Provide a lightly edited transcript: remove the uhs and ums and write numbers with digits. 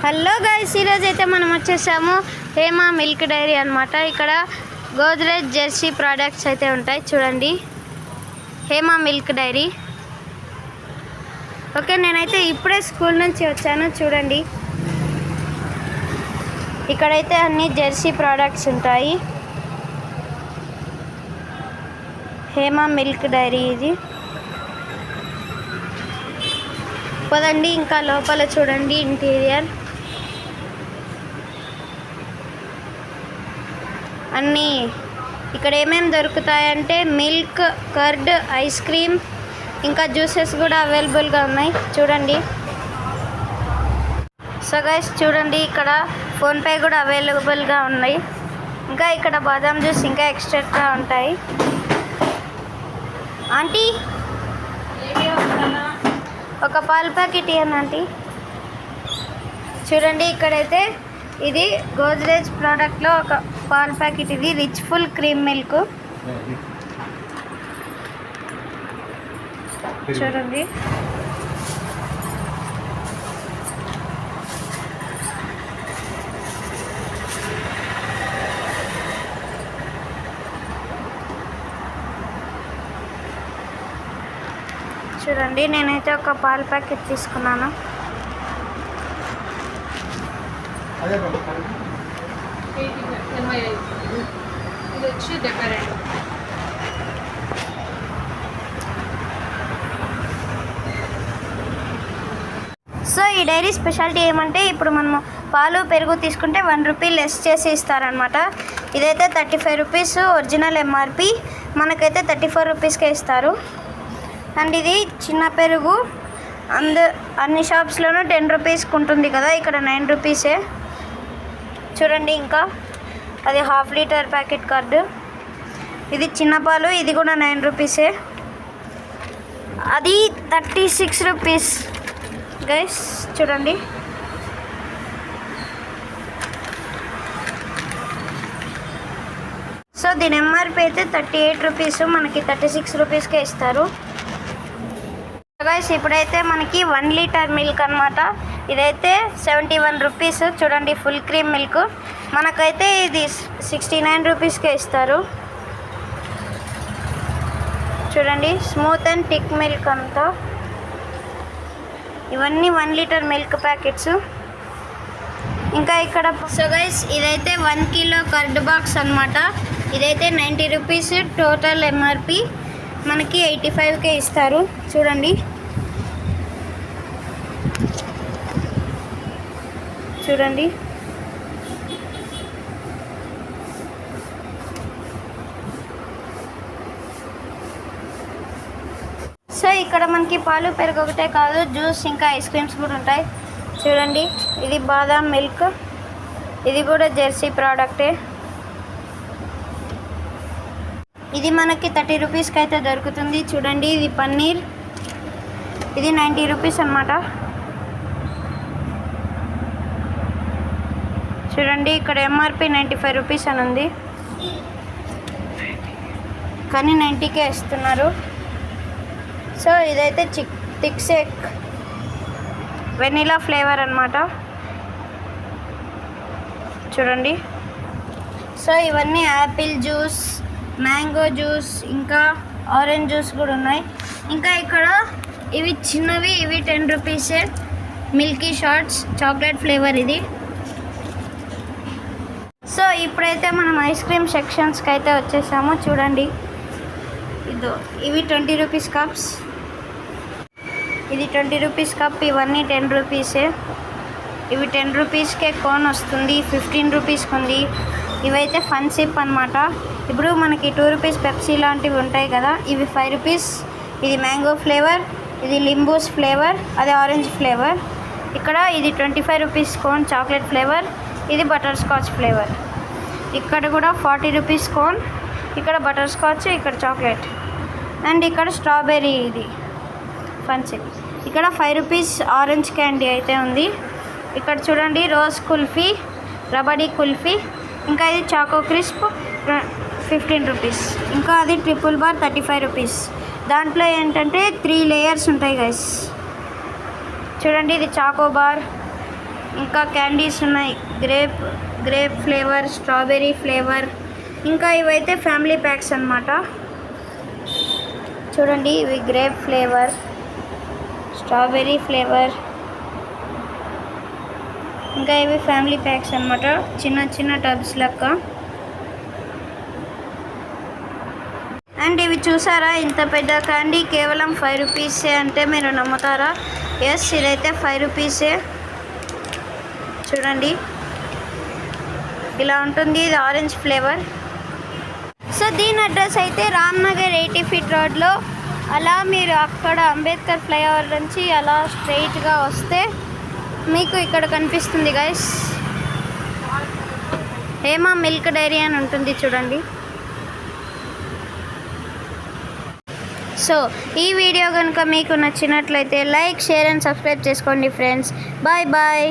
Hello guys, ఈరోజు అయితే మనం వచ్చేసాము హేమా మిల్క్ డైరీ అనమాట. ఇక్కడ గోద్రేజ్ జెర్సీ ప్రోడక్ట్స్ అయితే ఉంటాయి. చూడండి, హేమా మిల్క్ డైరీ. ఓకే, నేనైతే ఇప్పుడే స్కూల్ నుంచి వచ్చాను. చూడండి, ఇక్కడైతే అన్ని జెర్సీ ప్రోడక్ట్స్ ఉంటాయి. హేమా మిల్క్ డైరీ ఇది. పదండి ఇంకా లోపల చూడండి ఇంటీరియర్. అన్నీ ఇక్కడ ఏమేమి దొరుకుతాయంటే మిల్క్, కర్డ్, ఐస్ క్రీమ్, ఇంకా జ్యూసెస్ కూడా అవైలబుల్గా ఉన్నాయి. చూడండి. సో గైస్ చూడండి, ఇక్కడ ఫోన్పే కూడా అవైలబుల్గా ఉన్నాయి. ఇంకా ఇక్కడ బాదాం జ్యూస్ ఇంకా ఎక్స్ట్రా ఉంటాయి. ఆంటీ, ఒక పాల ప్యాకెట్ ఇవ్వండి ఆంటీ. చూడండి, ఇక్కడైతే ఇది గోద్రేజ్ ప్రోడక్ట్లో ఒక పాల ప్యాకెట్. ఇది రిచ్ ఫుల్ క్రీమ్ మిల్క్. చూడండి, చూడండి నేనైతే ఒక పాల ప్యాకెట్ తీసుకున్నాను. సో ఈ డైరీ స్పెషాలిటీ ఏమంటే, ఇప్పుడు మనము పాలు పెరుగు తీసుకుంటే 1 రూపీ లెస్ చేసి ఇస్తారనమాట. ఇదైతే 35 రూపీస్ ఒరిజినల్ ఎంఆర్పి, మనకైతే 34 రూపీస్కే ఇస్తారు. అండ్ ఇది చిన్న పెరుగు అన్ని షాప్స్లోనూ 10 రూపీస్కి ఉంటుంది కదా, ఇక్కడ 9 రూపీసే. చూడండి, ఇంకా అది 1/2 లీటర్ ప్యాకెట్ కర్డ్. ఇది చిన్న పాలు, ఇది కూడా 9 రూపీసే. అది 36 రూపీస్ గైస్. చూడండి, సో దీని ఎంఆర్పి అయితే 38 రూపీస్, మనకి 36 రూపీస్కే ఇస్తారు గైస్. ఇప్పుడైతే మనకి 1 లీటర్ మిల్క్ అనమాట. ఇదైతే 71 రూపీస్. చూడండి, ఫుల్ క్రీమ్ మిల్క్ మనకైతే ఇది 69 రూపీస్కే ఇస్తారు. చూడండి, స్మూత్ అండ్ థిక్ మిల్క్ అంతా. ఇవన్నీ 1 లీటర్ మిల్క్ ప్యాకెట్స్. ఇంకా ఇక్కడ సో గైస్, ఇదైతే 1 కిలో కర్డ్ బాక్స్ అనమాట. ఇదైతే 90 రూపీస్ టోటల్ ఎంఆర్పి, మనకి 85కే ఇస్తారు. చూడండి, చూడండి సో ఇక్కడ మనకి పాలు పెరుగు ఒకటే కాదు, జ్యూస్ ఇంకా ఐస్ క్రీమ్స్ కూడా ఉంటాయి. చూడండి, ఇది బాదాం మిల్క్, ఇది కూడా జెర్సీ ప్రోడక్టే. ఇది మనకి 30 రూపీస్కి అయితే దొరుకుతుంది. చూడండి, ఇది పన్నీర్, ఇది 90 రూపీస్ అనమాట. చూడండి, ఇక్కడ ఎంఆర్పి 95 రూపీస్ అని ఉంది, కానీ 90కే ఇస్తున్నారు. సో ఇదైతే థిక్ షేక్ వెనిలా ఫ్లేవర్ అనమాట. చూడండి, సో ఇవన్నీ యాపిల్ జ్యూస్, మ్యాంగో జ్యూస్, ఇంకా ఆరెంజ్ జ్యూస్ కూడా ఉన్నాయి. ఇంకా ఇక్కడ ఇవి చిన్నవి, ఇవి 10 రూపీసే. మిల్కీ షార్ట్స్ చాక్లెట్ ఫ్లేవర్ ఇది. సో ఇప్పుడైతే మనం ఐస్ క్రీమ్ సెక్షన్స్కి అయితే వచ్చేసాము. చూడండి, ఇవి 20 రూపీస్ కప్స్. ఇది 20 రూపీస్ కప్, ఇవన్నీ 10 రూపీసే. ఇవి 10 రూపీస్కే కోన్ వస్తుంది, 15 రూపీస్కి ఉంది. ఇవైతే ఫన్ సిప్ అనమాట. ఇప్పుడు మనకి 2 రూపీస్ పెప్సీ లాంటివి ఉంటాయి కదా, ఇవి 5 రూపీస్. ఇది మ్యాంగో ఫ్లేవర్, ఇది లింబూస్ ఫ్లేవర్, అది ఆరెంజ్ ఫ్లేవర్. ఇక్కడ ఇది 25 రూపీస్ కోన్ చాక్లెట్ ఫ్లేవర్, ఇది బటర్ స్కాచ్ ఫ్లేవర్. ఇక్కడ కూడా 40 రూపీస్ కోన్, ఇక్కడ బటర్ స్కాచ్, ఇక్కడ చాక్లెట్, అండ్ ఇక్కడ స్ట్రాబెర్రీ, ఇది ఫన్ సిప్. ఇక్కడ 5 రూపీస్ ఆరెంజ్ క్యాండీ అయితే ఉంది. ఇక్కడ చూడండి, రోజ్ కుల్ఫీ, రబడీ కుల్ఫీ, ఇంకా ఇది చాకో క్రిస్ప్ 15 రూపీస్. ఇంకా అది ట్రిపుల్ బార్ 35 రూపీస్. దాంట్లో ఏంటంటే 3 లేయర్స్ ఉంటాయి గైస్. చూడండి, ఇది చాకో బార్, ఇంకా క్యాండీస్ ఉన్నాయి, గ్రేప్ ఫ్లేవర్, స్ట్రాబెర్రీ ఫ్లేవర్. ఇంకా ఇవైతే ఫ్యామిలీ ప్యాక్స్ అన్నమాట. చూడండి, ఇవి గ్రేప్ ఫ్లేవర్, స్ట్రాబెర్రీ ఫ్లేవర్. ఇంకా ఇవి ఫ్యామిలీ ప్యాక్స్ అన్నమాట, చిన్న చిన్న టబ్స్ లెక్క. అండ్ ఇవి చూసారా, ఇంత పెద్ద క్యాండీ కేవలం 5 రూపీసే. అంటే మీరు నమ్ముతారా? ఎస్, ఇదైతే 5 రూపీసే. చూడండి, ఇలా ఉంటుంది. ఇది ఆరెంజ్ ఫ్లేవర్. సో దీని అడ్రస్ అయితే రామ్నగర్ 80 ఫీట్ రోడ్లో. అలా మీరు అక్కడ అంబేద్కర్ ఫ్లైఓవర్ నుంచి అలా స్ట్రైట్గా వస్తే మీకు ఇక్కడ కనిపిస్తుంది గైస్, హేమ మిల్క్ డైరీ అని ఉంటుంది చూడండి. సో ఈ వీడియో కనుక మీకు నచ్చినట్లయితే లైక్, షేర్ అండ్ సబ్స్క్రైబ్ చేసుకోండి ఫ్రెండ్స్. Bye bye.